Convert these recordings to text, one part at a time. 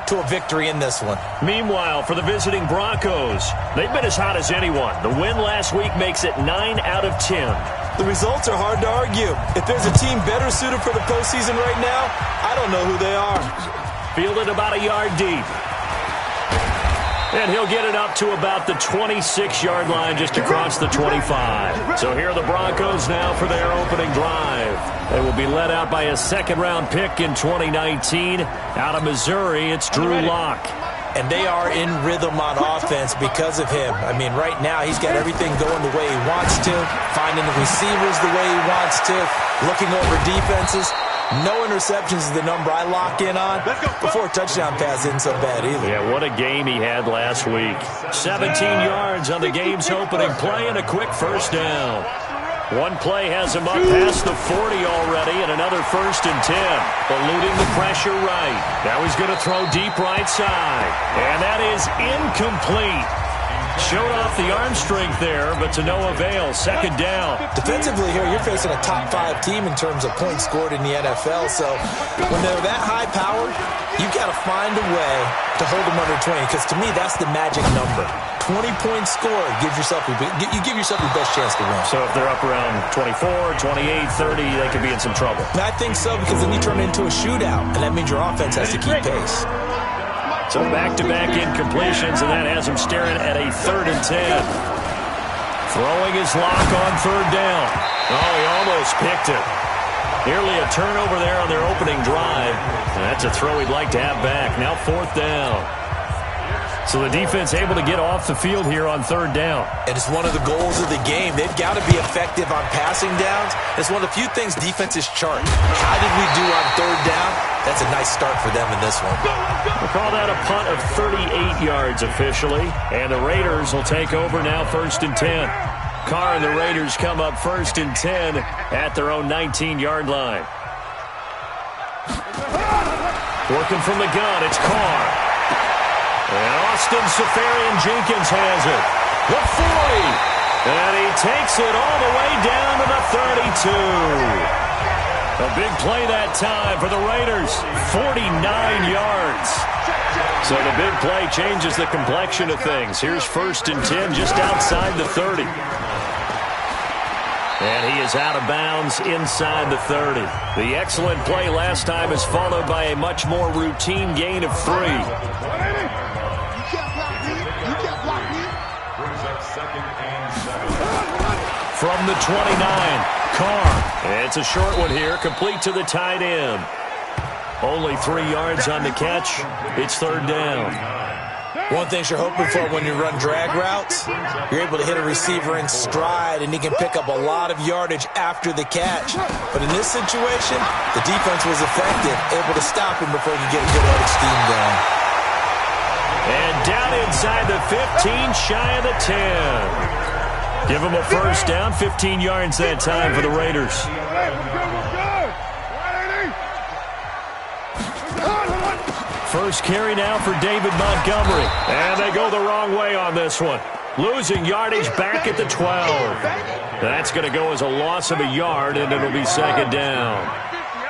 to a victory in this one. Meanwhile, for the visiting Broncos, they've been as hot as anyone. The win last week makes it 9 out of 10. The results are hard to argue. If there's a team better suited for the postseason right now, I don't know who they are. Fielded about a yard deep. And he'll get it up to about the 26-yard line just across the 25. So here are the Broncos now for their opening drive. They will be led out by a second-round pick in 2019. Out of Missouri, it's Drew Lock. And they are in rhythm on offense because of him. I mean, right now he's got everything going the way he wants to, finding the receivers the way he wants to, looking over defenses. No interceptions is the number I lock in on. Before a touchdown pass isn't so bad either. Yeah, what a game he had last week. 17 yards on the game's opening play and a quick first down. One play has him up past the 40 already and another 1st and 10. Eluding the pressure right. Now he's going to throw deep right side. And that is incomplete. Showed off the arm strength there, but to no avail. Second down. Defensively here, you're facing a top 5 team in terms of points scored in the NFL. So when they're that high-powered, you've got to find a way to hold them under 20. Because to me, that's the magic number. 20 points scored gives yourself you give yourself your best chance to win. So if they're up around 24, 28, 30, they could be in some trouble. I think so, because then you turn it into a shootout, and that means your offense has to keep pace. So back-to-back incompletions, and that has him staring at a 3rd and 10. Throwing his Lock on 3rd down. Oh, he almost picked it. Nearly a turnover there on their opening drive. And that's a throw he'd like to have back. Now 4th down. So the defense able to get off the field here on 3rd down. And it's one of the goals of the game. They've got to be effective on passing downs. It's one of the few things defenses chart. How did we do on 3rd down? That's a nice start for them in this one. We'll call that a punt of 38 yards officially. And the Raiders will take over now 1st and 10. Carr and the Raiders come up 1st and 10 at their own 19-yard line. Working from the gun, it's Carr. And Austin Seferian-Jenkins has it. The 40. And he takes it all the way down to the 32. A big play that time for the Raiders. 49 yards. So the big play changes the complexion of things. Here's 1st and 10 just outside the 30. And he is out of bounds inside the 30. The excellent play last time is followed by a much more routine gain of 3. From the 29, Carr. And it's a short one here, complete to the tight end. Only 3 yards on the catch. It's 3rd down. One thing you're hoping for when you run drag routes, you're able to hit a receiver in stride, and he can pick up a lot of yardage after the catch. But in this situation, the defense was effective, able to stop him before he could get a good head of steam going. And down inside the 15, shy of the 10. Give him a 1st down, 15 yards that time for the Raiders. First carry now for David Montgomery. And they go the wrong way on this one. Losing yardage back at the 12. That's going to go as a loss of a yard, and it'll be 2nd down.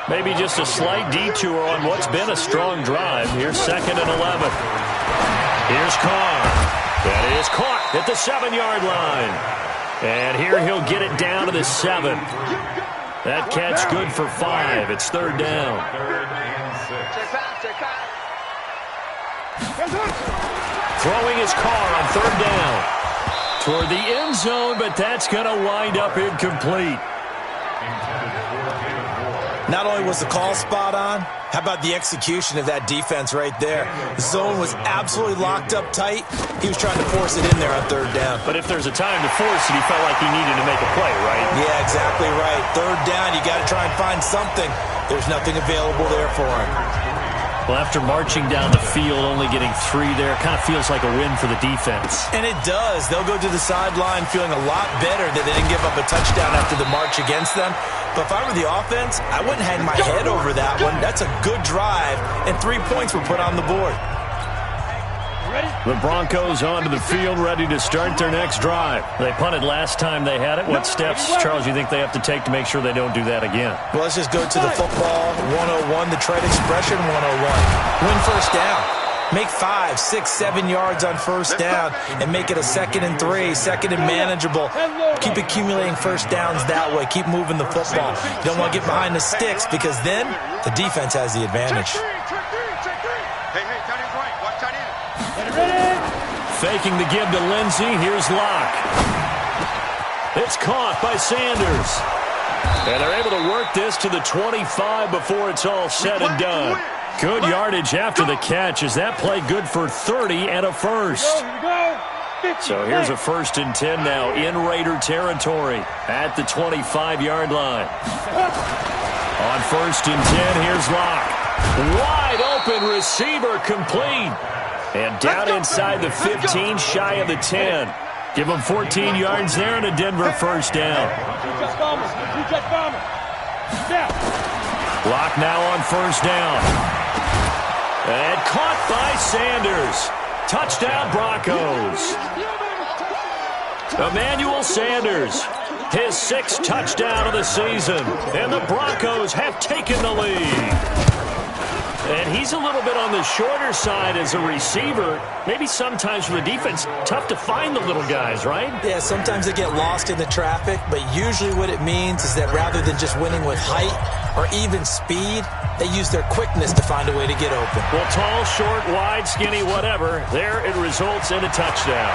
Maybe just a slight detour on what's been a strong drive. Here's 2nd and 11. Here's Carr. That is caught at the 7-yard line. And here he'll get it down to the 7. That catch good for 5. It's 3rd down. Throwing his Carr on 3rd down. Toward the end zone, but that's going to wind up incomplete. Not only was the call spot on, how about the execution of that defense right there? The zone was absolutely locked up tight. He was trying to force it in there on 3rd down. But if there's a time to force it, he felt like he needed to make a play, right? Yeah, exactly right. 3rd down, you got to try and find something. There's nothing available there for him. Well, after marching down the field, only getting 3 there, kind of feels like a win for the defense. And it does. They'll go to the sideline feeling a lot better that they didn't give up a touchdown after the march against them. But if I were the offense, I wouldn't hang my head over that one. That's a good drive, and 3 points were put on the board. The Broncos onto the field, ready to start their next drive. They punted last time they had it. What steps, Charles, you think they have to take to make sure they don't do that again? Well, let's just go to the football 101, the trade expression 101. Win 1st down. Make 5, 6, 7 yards on first down and make it a 2nd and 3, 2nd and manageable. Keep accumulating first downs that way. Keep moving the football. You don't want to get behind the sticks because then the defense has the advantage. Faking the give to Lindsey. Here's Locke. It's caught by Sanders. And they're able to work this to the 25 before it's all said and done. Good yardage after the catch. Is that play good for 30 and a first? So here's a 1st and 10 now in Raider territory at the 25-yard line. On 1st and 10, here's Locke. Wide open receiver complete. And down inside the 15, shy of the 10. Give him 14 yards there and a Denver first down. Locke now on first down. And caught by Sanders. Touchdown Broncos. Emmanuel Sanders, his 6th touchdown of the season. And the Broncos have taken the lead. And he's a little bit on the shorter side as a receiver. Maybe sometimes for the defense, tough to find the little guys, right? Yeah, sometimes they get lost in the traffic, but usually what it means is that rather than just winning with height or even speed, they use their quickness to find a way to get open. Well, tall, short, wide, skinny, whatever, there it results in a touchdown.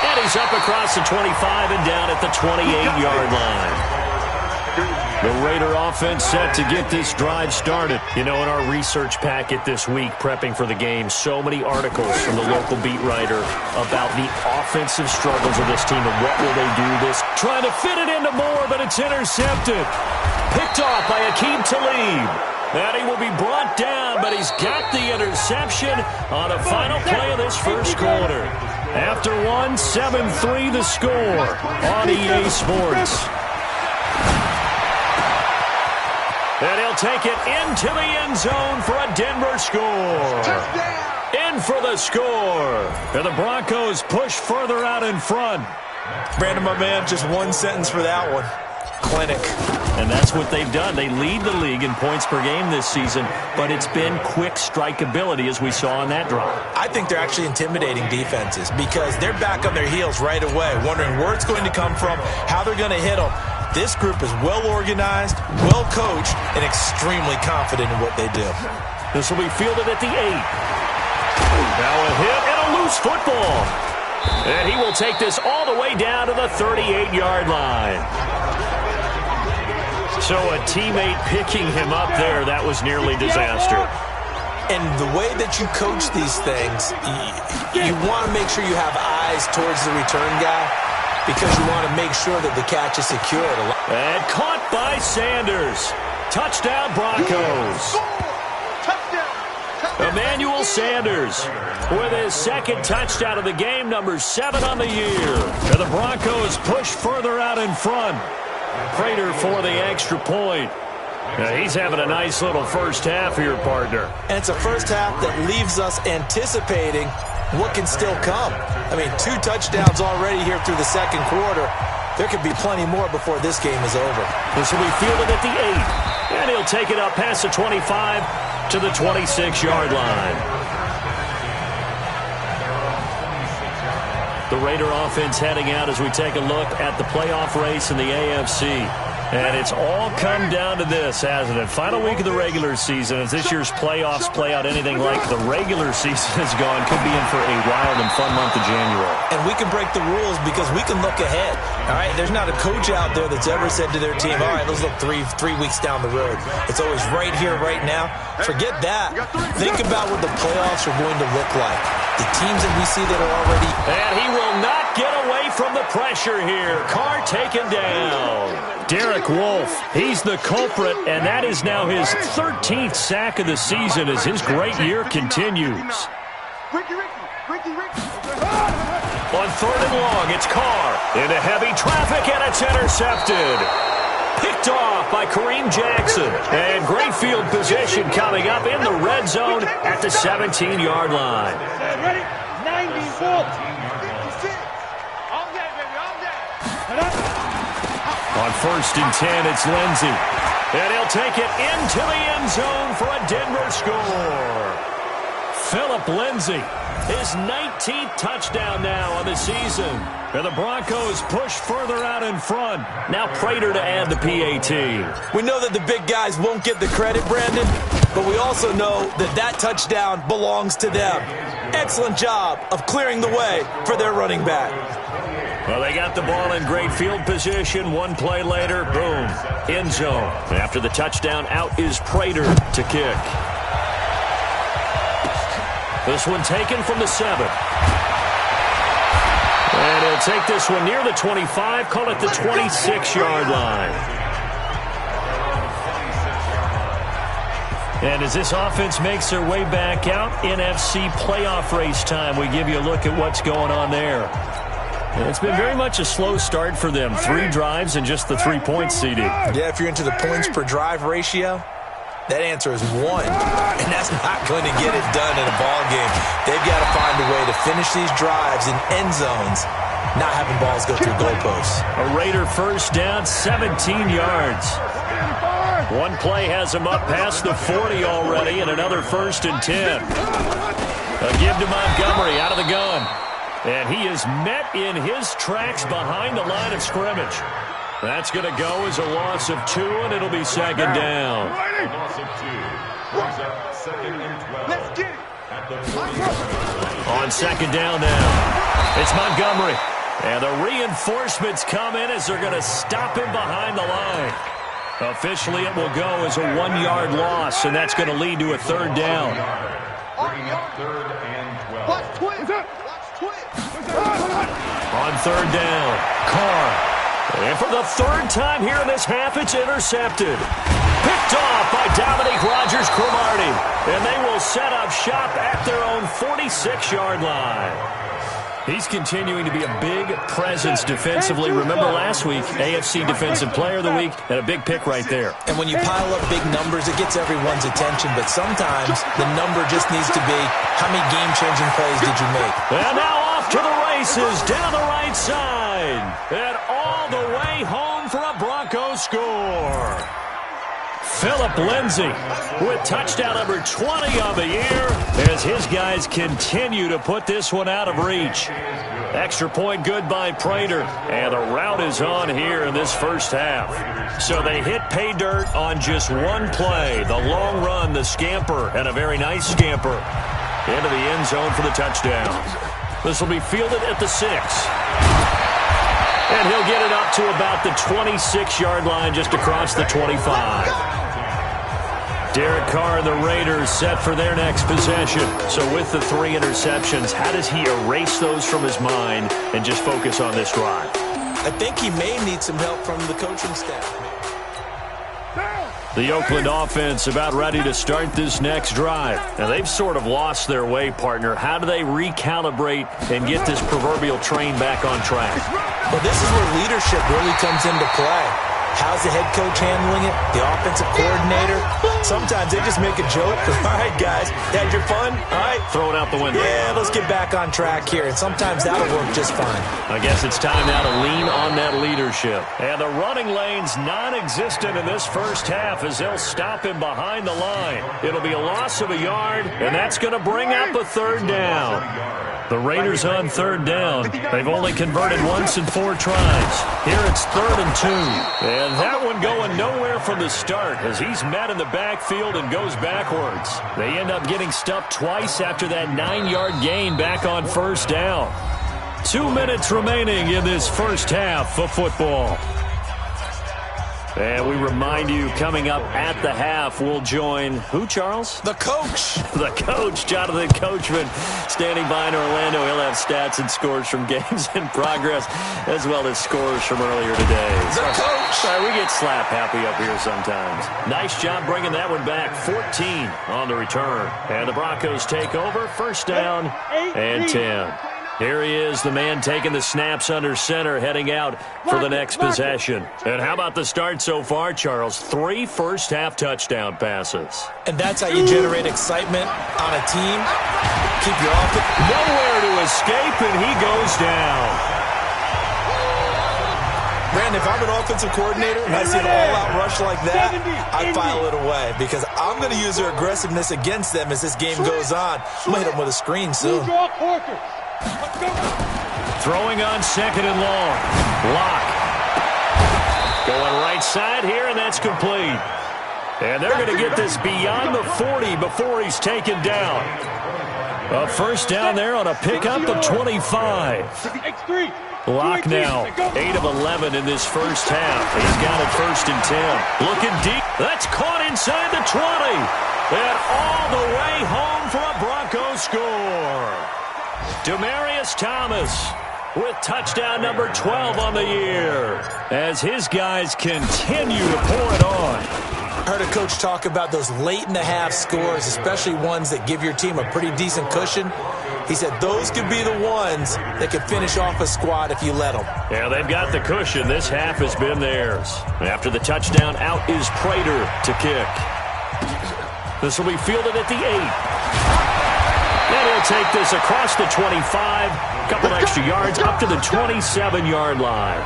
And he's up across the 25 and down at the 28-yard line. The Raider offense set to get this drive started. You know, in our research packet this week, prepping for the game, so many articles from the local beat writer about the offensive struggles of this team and what will they do this. Trying to fit it into Moore, but it's intercepted. Picked off by Aqib Talib. And he will be brought down, but he's got the interception on the final play of this first quarter. After one, 7-3 the score on EA Sports. And he'll take it into the end zone for a Denver score. In for the score. And the Broncos push further out in front. Brandon, my man, just one sentence for that one. Clinic. And that's what they've done. They lead the league in points per game this season, but it's been quick strikeability as we saw on that drive. I think they're actually intimidating defenses because they're back on their heels right away, wondering where it's going to come from, how they're going to hit them. This group is well organized, well coached, and extremely confident in what they do. This will be fielded at the 8. Now a hit and a loose football. And he will take this all the way down to the 38-yard line. So a teammate picking him up there, that was nearly disaster. And the way that you coach these things, you want to make sure you have eyes towards the return guy because you want to make sure that the catch is secured. And caught by Sanders. Touchdown Broncos. Emmanuel Sanders with his 2nd touchdown of the game, number 7 on the year. And the Broncos push further out in front. Prater for the extra point. He's having a nice little first half here, partner. And it's a first half that leaves us anticipating what can still come. I mean, 2 touchdowns already here through the second quarter. There could be plenty more before this game is over. This will be fielded at the 8. And he'll take it up past the 25 to the 26-yard line. The Raider offense heading out as we take a look at the playoff race in the AFC. And it's all come down to this, hasn't it? Final week of the regular season. As this year's playoffs play out anything like the regular season has gone, could be in for a wild and fun month of January. And we can break the rules because we can look ahead. All right, there's not a coach out there that's ever said to their team, all right, let's look three weeks down the road. It's always right here, right now. Forget that. Think about what the playoffs are going to look like. The teams that we see that are already... And he will not get away from the pressure here. Carr taken down. Derek Wolfe, he's the culprit, and that is now his 13th sack of the season as his great year continues. On 3rd and long, it's Carr into heavy traffic, and it's intercepted. Picked off by Kareem Jackson. And great field position coming up in the red zone at the 17-yard line. Ready? 90 On 1st and 10, it's Lindsey. And he'll take it into the end zone for a Denver score. Philip Lindsay, his 19th touchdown now on the season. And the Broncos push further out in front. Now Prater to add the PAT. We know that the big guys won't get the credit, Brandon, but we also know that that touchdown belongs to them. Excellent job of clearing the way for their running back. Well, they got the ball in great field position. One play later, boom, end zone. After the touchdown, out is Prater to kick. This one taken from the 7. And he'll take this one near the 25, call it the 26-yard line. And as this offense makes their way back out, NFC playoff race time, we give you a look at what's going on there. And it's been very much a slow start for them. 3 drives and just the 3 points, CD. Yeah, if you're into the points per drive ratio, that answer is 1, and that's not going to get it done in a ball game. They've got to find a way to finish these drives in end zones, not having balls go through goalposts. A Raider first down, 17 yards. One play has him up past the 40 already, and another 1st and 10. A give to Montgomery out of the gun. And he is met in his tracks behind the line of scrimmage. That's going to go as a loss of 2, and it'll be 2nd down. A loss of 2. Brings up 2nd and 12. Let's get it. At the 40. On 2nd down now, it's Montgomery. And the reinforcements come in as they're going to stop him behind the line. Officially, it will go as a 1-yard loss, and that's going to lead to a 3rd down. Bringing up 3rd and 12. Watch twins. On 3rd down, Carr. And for the 3rd time here in this half, it's intercepted. Picked off by Dominique Rodgers-Cromartie. And they will set up shop at their own 46-yard line. He's continuing to be a big presence defensively. Remember last week, AFC Defensive Player of the Week, and a big pick right there. And when you pile up big numbers, it gets everyone's attention. But sometimes the number just needs to be, how many game-changing plays did you make? And now off to the races down the right side. And all the way home for a Broncos score. Philip Lindsay with touchdown number 20 of the year as his guys continue to put this one out of reach. Extra point good by Prater, and the route is on here in this first half. So they hit pay dirt on just one play, the long run, the scamper, and a very nice scamper into the end zone for the touchdown. This will be fielded at the 6. And he'll get it up to about the 26-yard line just across the 25. Derek Carr and the Raiders set for their next possession. So with the 3 interceptions, how does he erase those from his mind and just focus on this drive? I think he may need some help from the coaching staff. The Oakland offense about ready to start this next drive. And they've sort of lost their way, partner. How do they recalibrate and get this proverbial train back on track? Well, this is where leadership really comes into play. How's the head coach handling it? The offensive coordinator? Sometimes they just make a joke. All right, guys, had your fun? All right. Throw it out the window. Yeah, let's get back on track here. And sometimes that'll work just fine. I guess it's time now to lean on that leadership. And the running lane's non-existent in this first half as they'll stop him behind the line. It'll be a loss of a yard, and that's going to bring up a 3rd down. The Raiders on 3rd down. They've only converted once in 4 tries. Here it's 3rd and 2. And that one going nowhere from the start as he's met in the backfield and goes backwards. They end up getting stuffed twice after that 9-yard gain back on 1st down. 2 minutes remaining in this first half of football. And we remind you, coming up at the half, we'll join who, Charles? The coach. The coach, Jonathan Coachman, standing by in Orlando. He'll have stats and scores from games in progress, as well as scores from earlier today. The coach. Sorry, we get slap happy up here sometimes. Nice job bringing that one back. 14 on the return. And the Broncos take over. 1st down and 10. Here he is, the man taking the snaps under center, heading out for the next possession. And how about the start so far, Charles? 3 first-half touchdown passes. And that's how you generate excitement on a team. Keep your offense. Nowhere to escape, and he goes down. Brandon, if I'm an offensive coordinator and I see an all-out rush like that, I file it away because I'm going to use their aggressiveness against them as this game goes on. I'm going to hit them with a screen soon. Throwing on second and long. Lock. Going right side here, and that's complete. And they're going to get this beyond the 40 before he's taken down. A first down there on a pickup of 25. Lock now, 8 of 11 in this first half. He's got it first and 10. Looking deep. That's caught inside the 20. And all the way home for a Broncos score. Demaryius Thomas with touchdown number 12 on the year as his guys continue to pour it on. I heard a coach talk about those late-in-the-half scores, especially ones that give your team a pretty decent cushion. He said those could be the ones that could finish off a squad if you let them. Yeah, they've got the cushion. This half has been theirs. After the touchdown, out is Prater to kick. This will be fielded at the 8. And he'll take this across the 25. A couple extra yards up to the 27-yard line.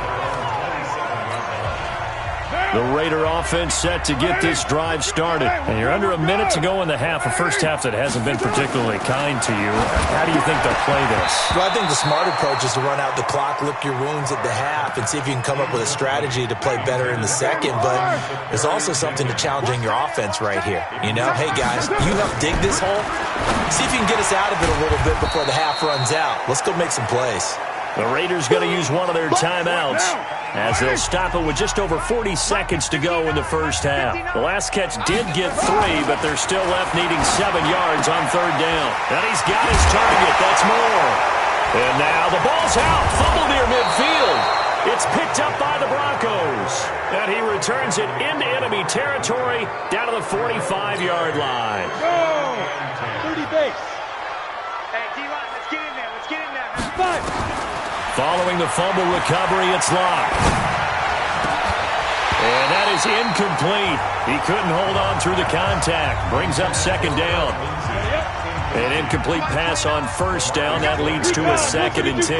The Raider offense set to get this drive started. And you're under a minute to go in the half, a first half that hasn't been particularly kind to you. How do you think they'll play this? Well, I think the smart approach is to run out the clock, lick your wounds at the half, and see if you can come up with a strategy to play better in the second. But there's also something to challenging your offense right here. You know, hey, guys, you help dig this hole. See if you can get us out of it a little bit before the half runs out. Let's go make some plays. The Raiders going to use one of their timeouts as they'll stop it with just over 40 seconds to go in the first half. The last catch did get 3, but they're still left needing 7 yards on third down. And he's got his target. That's more. And now the ball's out. Fumble near midfield. It's picked up by the Broncos. And he returns it into enemy territory down to the 45-yard line. Go! 30 base. Hey, D-line, let's get in there. Let's get in there. 5. Following the fumble recovery, it's locked. And that is incomplete. He couldn't hold on through the contact. Brings up second down. An incomplete pass on first down. That leads to a second and 10.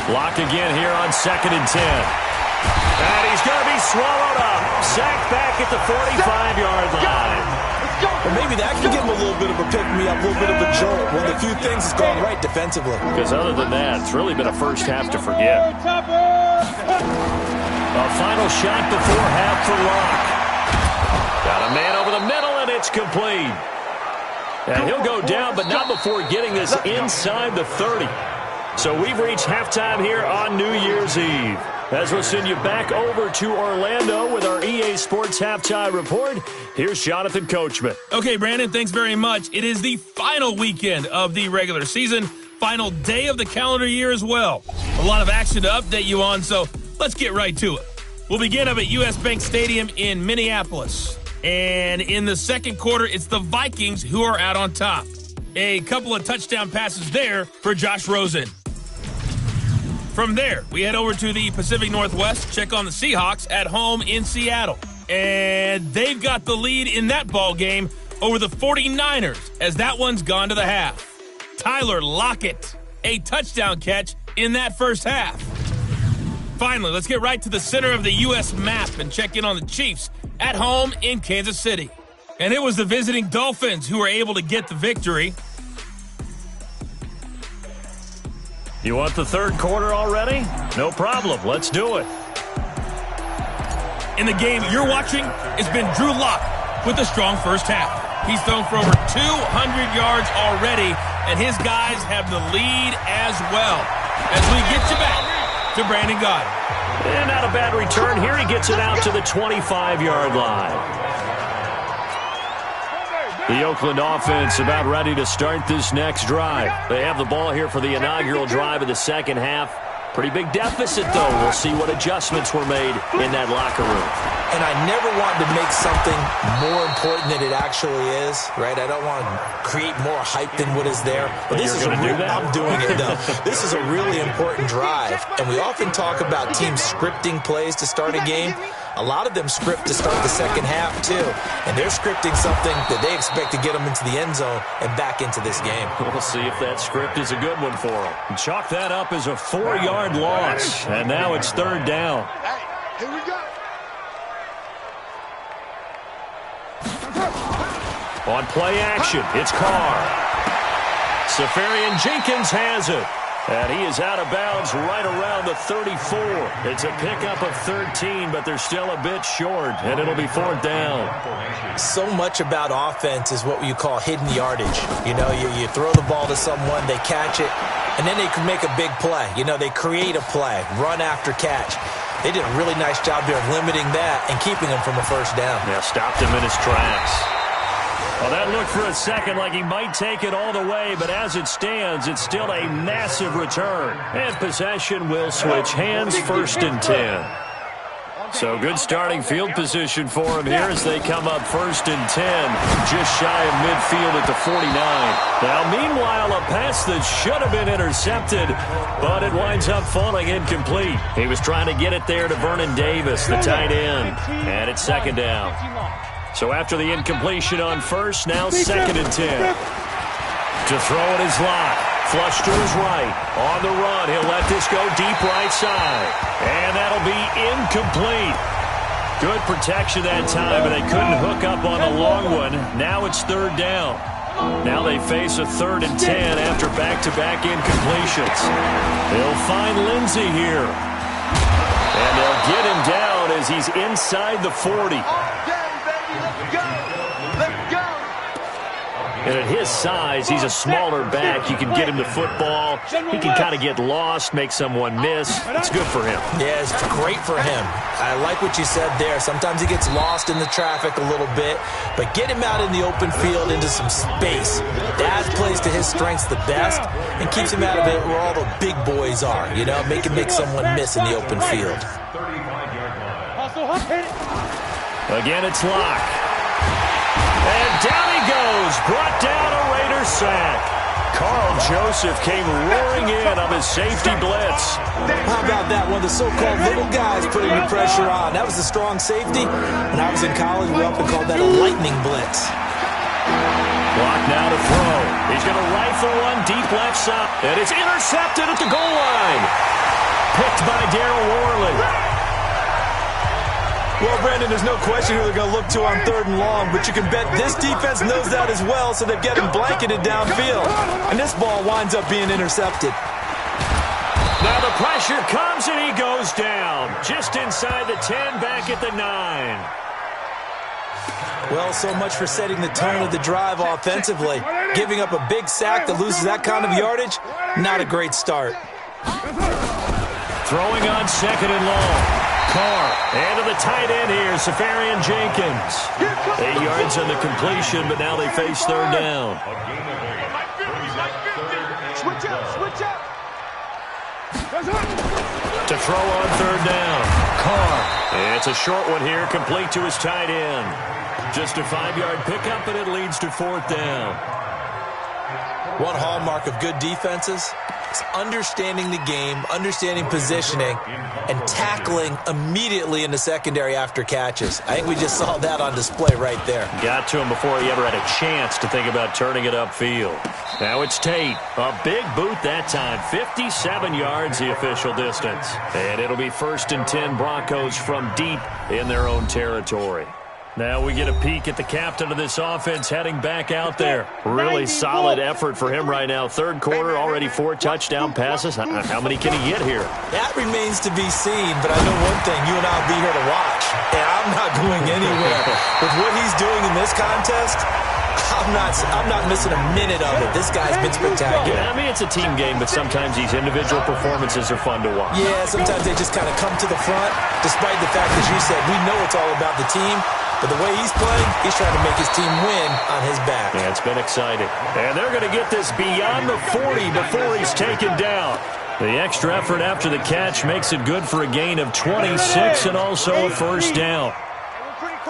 Lock again here on second and 10. And he's going to be swallowed up. Sacked back at the 45-yard line. Or maybe that can give him a little bit of a pick-me-up, a little bit of a jolt. One of the few things that's gone right defensively. Because other than that, it's really been a first half to forget. A final shot before half for Locke. Got a man over the middle, and it's complete. And he'll go down, but not before getting this inside the 30. So we've reached halftime here on New Year's Eve. As we'll send you back over to Orlando with our EA Sports Halftime Report, here's Jonathan Coachman. Okay, Brandon, thanks very much. It is the final weekend of the regular season, final day of the calendar year as well. A lot of action to update you on, so let's get right to it. We'll begin up at U.S. Bank Stadium in Minneapolis. And in the second quarter, it's the Vikings who are out on top. A couple of touchdown passes there for Josh Rosen. From there, we head over to the Pacific Northwest, check on the Seahawks at home in Seattle. And they've got the lead in that ball game over the 49ers as that one's gone to the half. Tyler Lockett, a touchdown catch in that first half. Finally, let's get right to the center of the U.S. map and check in on the Chiefs at home in Kansas City. And it was the visiting Dolphins who were able to get the victory. You want the third quarter already? No problem. Let's do it. In the game you're watching, it's been Drew Lock with a strong first half. He's thrown for over 200 yards already, and his guys have the lead as well. As we get you back to Brandon Gaudin. And not a bad return here. He gets it out to the 25-yard line. The Oakland offense about ready to start this next drive. They have the ball here for the inaugural drive of the second half. Pretty big deficit, though. We'll see what adjustments were made in that locker room. And I never want to make something more important than it actually is, right? I don't want to create more hype than what is there. But this is I'm doing it, though. This is a really important drive. And we often talk about teams scripting plays to start a game. A lot of them script to start the second half, too. And they're scripting something that they expect to get them into the end zone and back into this game. We'll see if that script is a good one for them. Chalk that up as a 4-yard loss. And now it's third down. Hey, here we go. On play action, it's Carr. Safarian Jenkins has it. And he is out of bounds right around the 34. It's a pickup of 13, but they're still a bit short, and it'll be fourth down. So much about offense is what you call hidden yardage. You know, you throw the ball to someone, they catch it, and then they can make a big play. You know, they create a play, run after catch. They did a really nice job there of limiting that and keeping him from a first down. Yeah, stopped him in his tracks. Well, that looked for a second like he might take it all the way, but as it stands, it's still a massive return. And possession will switch hands, first and 10. So good starting field position for him here as they come up first and 10, just shy of midfield at the 49. Now, meanwhile, a pass that should have been intercepted, but it winds up falling incomplete. He was trying to get it there to Vernon Davis, the tight end, and it's second down. So after the incompletion on first, now second and 10. To throw it is Locke. Flush to his right. On the run, he'll let this go deep right side. And that'll be incomplete. Good protection that time, but they couldn't hook up on the long one. Now it's third down. Now they face a 3rd and 10 after back-to-back incompletions. They'll find Lindsey here. And they'll get him down as he's inside the 40. And at his size, he's a smaller back. You can get him the football. He can kind of get lost, make someone miss. It's good for him. Yeah, it's great for him. I like what you said there. Sometimes he gets lost in the traffic a little bit, but get him out in the open field into some space. That plays to his strengths the best and keeps him out of it where all the big boys are, you know, make someone miss in the open field. Again, it's Locke. And down he goes, brought down a Raider sack. Carl Joseph came roaring in on his safety blitz. How about that? One of the so-called little guys putting the pressure on. That was a strong safety. When I was in college, we often called that a lightning blitz. Block now to throw. He's going to rifle one deep left side. And it's intercepted at the goal line. Picked by Darryl Worley. Well, Brandon, there's no question who they're going to look to on 3rd and long, but you can bet this defense knows that as well, so they've got him blanketed downfield. And this ball winds up being intercepted. Now the pressure comes and he goes down. Just inside the 10, back at the 9. Well, so much for setting the tone of the drive offensively. Giving up a big sack that loses that kind of yardage, not a great start. Throwing on 2nd and long. Carr, and to the tight end here, Safarian Jenkins. 8 yards on the completion, but now they face 3rd down. Switch up. To throw on 3rd down, Carr. And it's a short one here, complete to his tight end. Just a 5-yard pickup, and it leads to 4th down. One hallmark of good defenses is understanding the game, understanding positioning, and tackling immediately in the secondary after catches. I think we just saw that on display right there. Got to him before he ever had a chance to think about turning it upfield. Now it's Tate. A big boot that time. 57 yards the official distance. And it'll be 1st and 10 Broncos from deep in their own territory. Now we get a peek at the captain of this offense heading back out there. Really solid effort for him right now. 3rd quarter, already 4 touchdown passes. How many can he get here? That remains to be seen, but I know one thing. You and I will be here to watch. And I'm not going anywhere. With what he's doing in this contest, I'm not missing a minute of it. This guy's been spectacular. Yeah, I mean, it's a team game, but sometimes these individual performances are fun to watch. Yeah, sometimes they just kind of come to the front, despite the fact, as you said, we know it's all about the team. But the way he's playing, he's trying to make his team win on his back. Yeah, it's been exciting. And they're going to get this beyond the 40 before he's taken down. The extra effort after the catch makes it good for a gain of 26 and also a 1st down.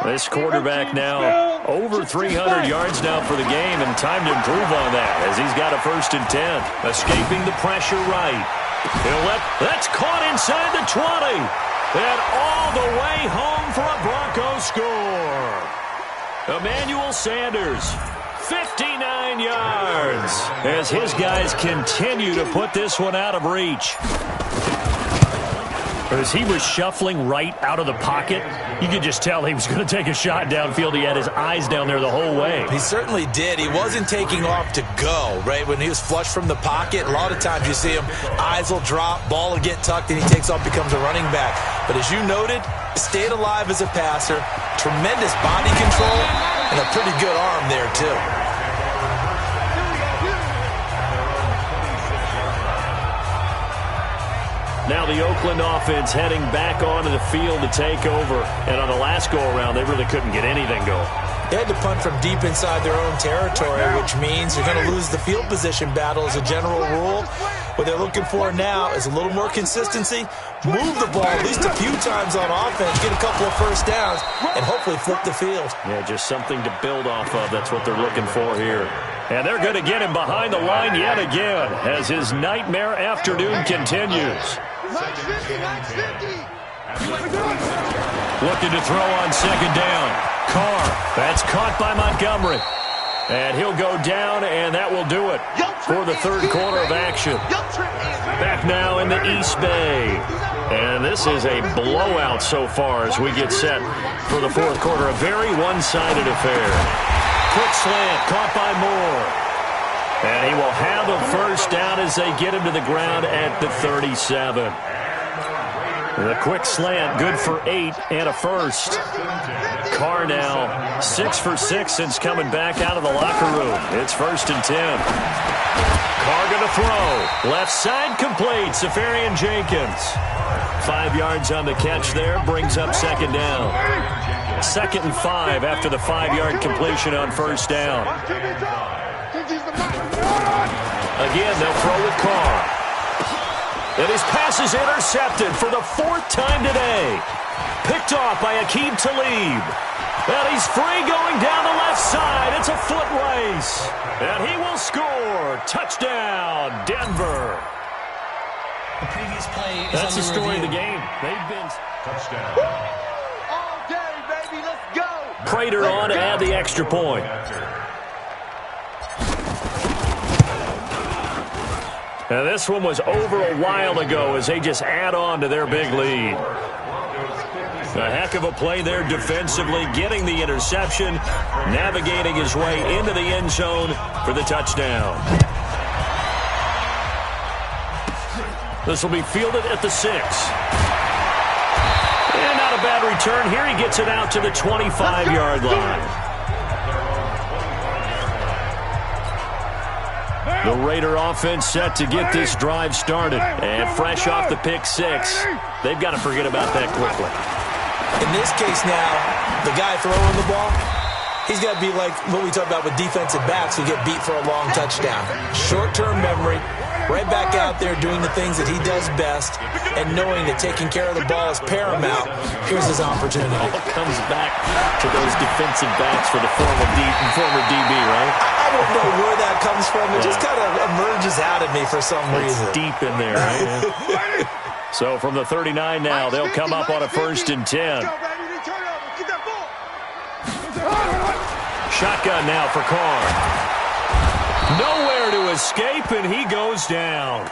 This quarterback now over 300 yards now for the game, and time to improve on that as he's got a 1st and 10. Escaping the pressure right. That's caught inside the 20. And all the way home for a Broncos score. Emmanuel Sanders, 59 yards, as his guys continue to put this one out of reach. As he was shuffling right out of the pocket, you could just tell he was going to take a shot downfield. He had his eyes down there the whole way. He certainly did. He wasn't taking off to go, right? When he was flush from the pocket, a lot of times you see him, eyes will drop, ball will get tucked, and he takes off, becomes a running back. But as you noted, stayed alive as a passer, tremendous body control, and a pretty good arm there, too. Now the Oakland offense heading back onto the field to take over. And on the last go-around, they really couldn't get anything going. They had to punt from deep inside their own territory, which means you're going to lose the field position battle as a general rule. What they're looking for now is a little more consistency, move the ball at least a few times on offense, get a couple of first downs, and hopefully flip the field. Yeah, just something to build off of. That's what they're looking for here. And they're going to get him behind the line yet again as his nightmare afternoon continues. Looking to throw on second down. Carr, that's caught by Montgomery. And he'll go down, and that will do it for the third quarter of action. Back now in the East Bay. And this is a blowout so far as we get set for the fourth quarter. A very one-sided affair. Quick slant, caught by Moore. And he will have a first down as they get him to the ground at the 37. The quick slant, good for 8 and a first. Carr now 6 for 6 since coming back out of the locker room. It's 1st and 10. Carr going to throw. Left side complete. Safarian Jenkins. 5 yards on the catch there. Brings up second down. 2nd and 5 after the 5-yard completion on first down. Again, they'll throw with Carr. And his pass is intercepted for the 4th time today. Picked off by Aqib Talib. And he's free going down the left side. It's a foot race. And he will score. Touchdown, Denver. The previous play is That's the story review. of the game. They've been... Touchdown. All day, baby, let's go. Prater on to add the extra point. Now this one was over a while ago as they just add on to their big lead. A heck of a play there defensively, getting the interception, navigating his way into the end zone for the touchdown. This will be fielded at the 6. And not a bad return. Here he gets it out to the 25-yard line. The Raider offense set to get this drive started. And fresh off the pick 6, they've got to forget about that quickly. In this case now, the guy throwing the ball, he's got to be like what we talk about with defensive backs who get beat for a long touchdown. Short-term memory, right back out there doing the things that he does best, and knowing that taking care of the ball is paramount. Here's his opportunity. All comes back to those defensive backs for the former DB, right? I don't know where that comes from. It just kind of emerges out of me for some reason. It's deep in there, right? So from the 39 now, they'll come up on a 1st and 10. Shotgun now for Carr. Nowhere to escape, and he goes down.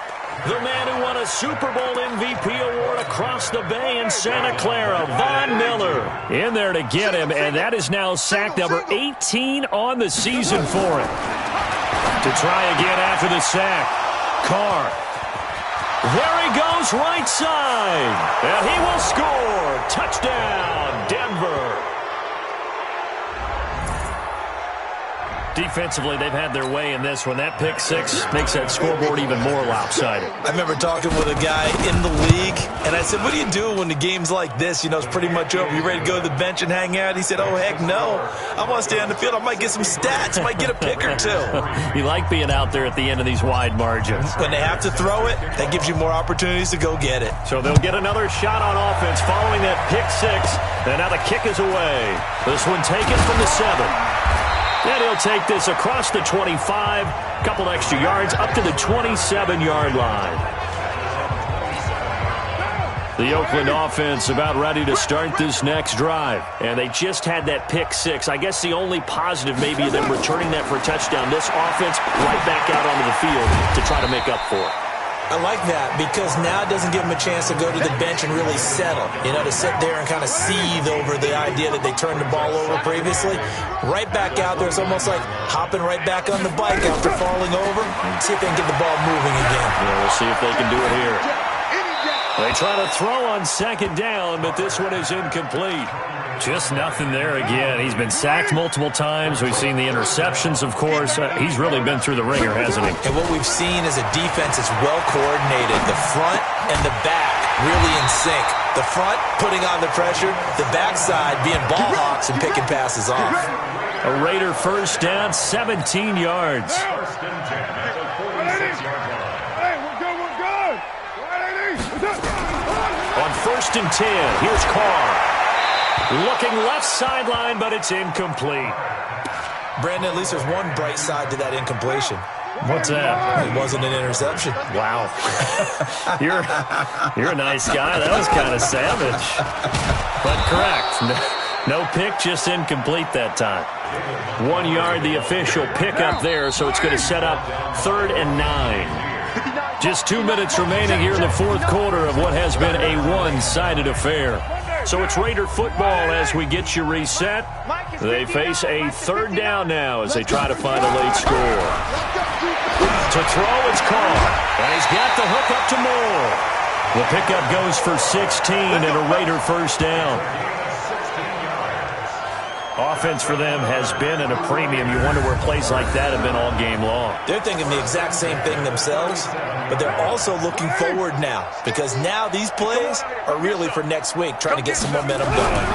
The man who won a Super Bowl MVP award across the bay in Santa Clara, Von Miller, in there to get him, and that is now sack number 18 on the season for him. To try again after the sack, Carr. There he goes, right side, and he will score. Touchdown, Denver. Defensively, they've had their way in this one. That pick 6 makes that scoreboard even more lopsided. I remember talking with a guy in the league, and I said, what do you do when the game's like this? You know, it's pretty much over. You ready to go to the bench and hang out? He said, oh, heck no. I want to stay on the field. I might get some stats. I might get a pick or two. You like being out there at the end of these wide margins. When they have to throw it, that gives you more opportunities to go get it. So they'll get another shot on offense following that pick 6. And now the kick is away. This one taken from the 7. And he'll take this across the 25, couple extra yards, up to the 27-yard line. The Oakland offense about ready to start this next drive. And they just had that pick six. I guess the only positive maybe of them returning that for a touchdown. This offense right back out onto the field to try to make up for it. I like that because now it doesn't give them a chance to go to the bench and really settle. You know, to sit there and kind of seethe over the idea that they turned the ball over previously. Right back out there. It's almost like hopping right back on the bike after falling over. See if they can get the ball moving again. Yeah, we'll see if they can do it here. They try to throw on second down, but this one is incomplete. Just nothing there again. He's been sacked multiple times. We've seen the interceptions, of course. He's really been through the ringer, hasn't he? And what we've seen is a defense that's well coordinated. The front and the back really in sync. The front putting on the pressure, the backside being ball hawks and picking passes off. A Raider first down, 17 yards. First and 10 at the 46-yard line. On first and 10, here's Carr. Looking left sideline, but it's incomplete. Brandon, at least there's one bright side to that incompletion. What's that? It wasn't an interception. Wow. You're a nice guy. That was kind of savage. But correct. No pick, just incomplete that time. 1 yard, the official pickup there, so it's going to set up 3rd and 9. Just 2 minutes remaining here in the fourth quarter of what has been a one-sided affair. So it's Raider football as we get you reset. They face a 3rd down now as they try to find a late score. To throw, it's Carr. And he's got the hook up to Moore. The pickup goes for 16 and a Raider first down. Offense for them has been at a premium. You wonder where plays like that have been all game long. They're thinking the exact same thing themselves, but they're also looking forward now because now these plays are really for next week, trying to get some momentum going.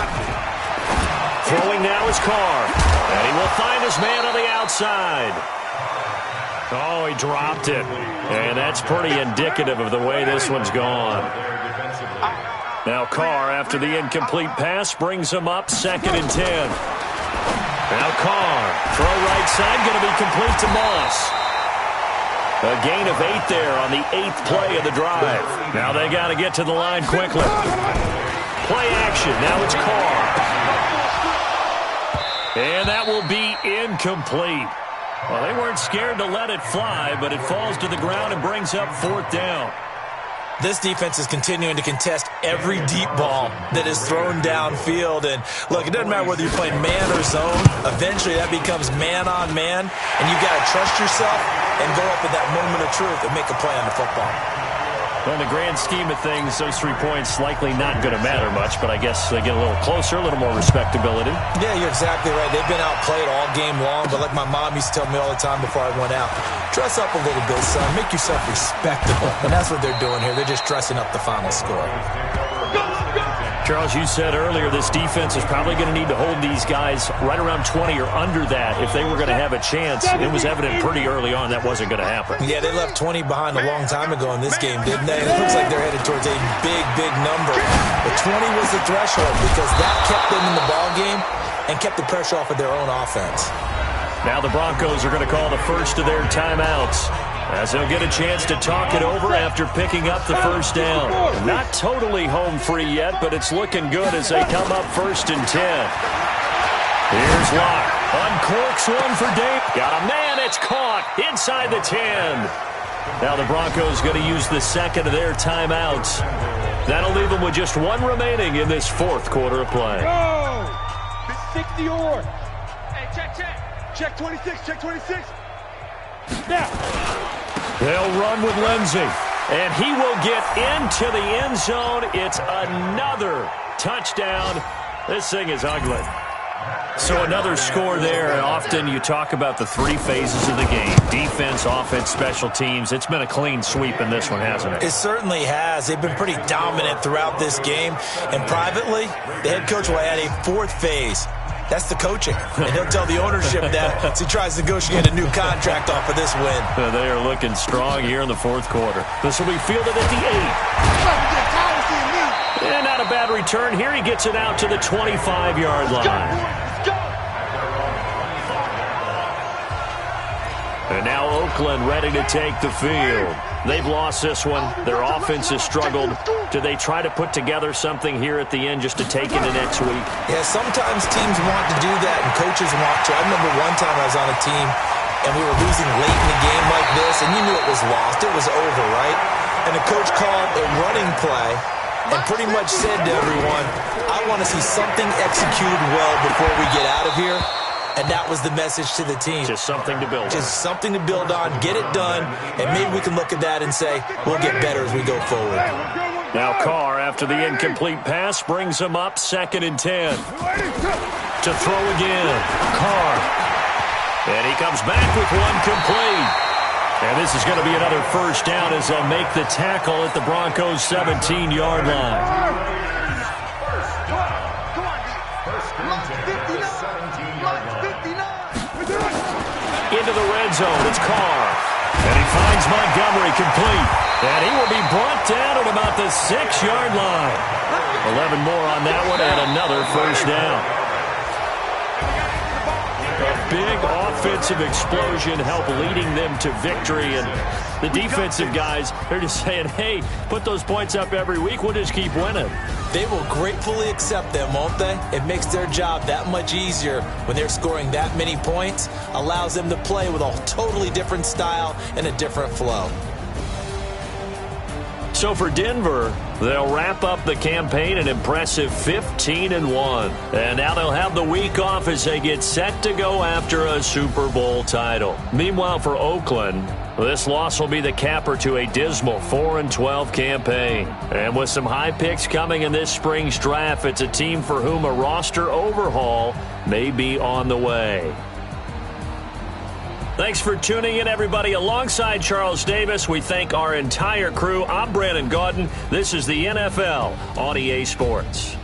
Throwing now is Carr, and he will find his man on the outside. Oh, he dropped it, and that's pretty indicative of the way this one's gone. Now Carr, after the incomplete pass, brings him up 2nd and 10. Now Carr, throw right side, going to be complete to Moss. A gain of 8 there on the 8th play of the drive. Now they got to get to the line quickly. Play action, now it's Carr. And that will be incomplete. Well, they weren't scared to let it fly, but it falls to the ground and brings up 4th down. This defense is continuing to contest every deep ball that is thrown downfield. And, look, it doesn't matter whether you're playing man or zone. Eventually, that becomes man-on-man, and you've got to trust yourself and go up at that moment of truth and make a play on the football. Well, in the grand scheme of things, those 3 points likely not going to matter much, but I guess they get a little closer, a little more respectability. Yeah, you're exactly right. They've been outplayed all game long, but like my mom used to tell me all the time before I went out, dress up a little bit, son. Make yourself respectable. And that's what they're doing here. They're just dressing up the final score. Charles, you said earlier this defense is probably going to need to hold these guys right around 20 or under that if they were going to have a chance. It was evident pretty early on that wasn't going to happen. Yeah, they left 20 behind a long time ago in this game, didn't they? It looks like they're headed towards a big, big number. But 20 was the threshold because that kept them in the ball game and kept the pressure off of their own offense. Now the Broncos are going to call the first of their timeouts, as they'll get a chance to talk it over after picking up the first down. Not totally home free yet, but it's looking good as they come up 1st and 10. Here's Locke. Uncorks one for Dave. Got a man. It's caught inside the 10. Now the Broncos going to use the second of their timeouts. That'll leave them with just 1 remaining in this 4th quarter of play. Go! 60 or. Hey, check. Check 26, check 26. Now. They'll run with Lindsey, and he will get into the end zone. It's another touchdown. This thing is ugly. So another score there, and often you talk about the 3 phases of the game. Defense, offense, special teams. It's been a clean sweep in this one, hasn't it? It certainly has. They've been pretty dominant throughout this game. And privately, the head coach will add a 4th phase. That's the coaching. And he'll tell the ownership that as he tries to negotiate a new contract off of this win. They are looking strong here in the 4th quarter. This will be fielded at the 8. And not a bad return here. He gets it out to the 25-yard line. And now Oakland ready to take the field. They've lost this one. Their offense has struggled. Do they try to put together something here at the end just to take into next week? Yeah, sometimes teams want to do that and coaches want to. I remember one time I was on a team and we were losing late in the game like this, and you knew it was lost. It was over, right? And the coach called a running play and pretty much said to everyone, I want to see something executed well before we get out of here. And that was the message to the team. Just something to build on. Just something to build on, get it done, and maybe we can look at that and say, we'll get better as we go forward. Now Carr, after the incomplete pass, brings him up 2nd and 10. To throw again. Carr. And he comes back with one complete. And this is going to be another first down as they'll make the tackle at the Broncos' 17-yard line. Into the red zone, it's Carr. And he finds Montgomery complete. And he will be brought down at about the 6-yard line. 11 more on that one and another first down. A big offensive explosion helped leading them to victory. And the defensive guys, they're just saying, hey, put those points up every week. We'll just keep winning. They will gratefully accept them, won't they? It makes their job that much easier when they're scoring that many points. Allows them to play with a totally different style and a different flow. So for Denver, they'll wrap up the campaign an impressive 15-1. And now they'll have the week off as they get set to go after a Super Bowl title. Meanwhile, for Oakland, this loss will be the capper to a dismal 4-12 campaign. And with some high picks coming in this spring's draft, it's a team for whom a roster overhaul may be on the way. Thanks for tuning in, everybody. Alongside Charles Davis, we thank our entire crew. I'm Brandon Gaudin. This is the NFL on EA Sports.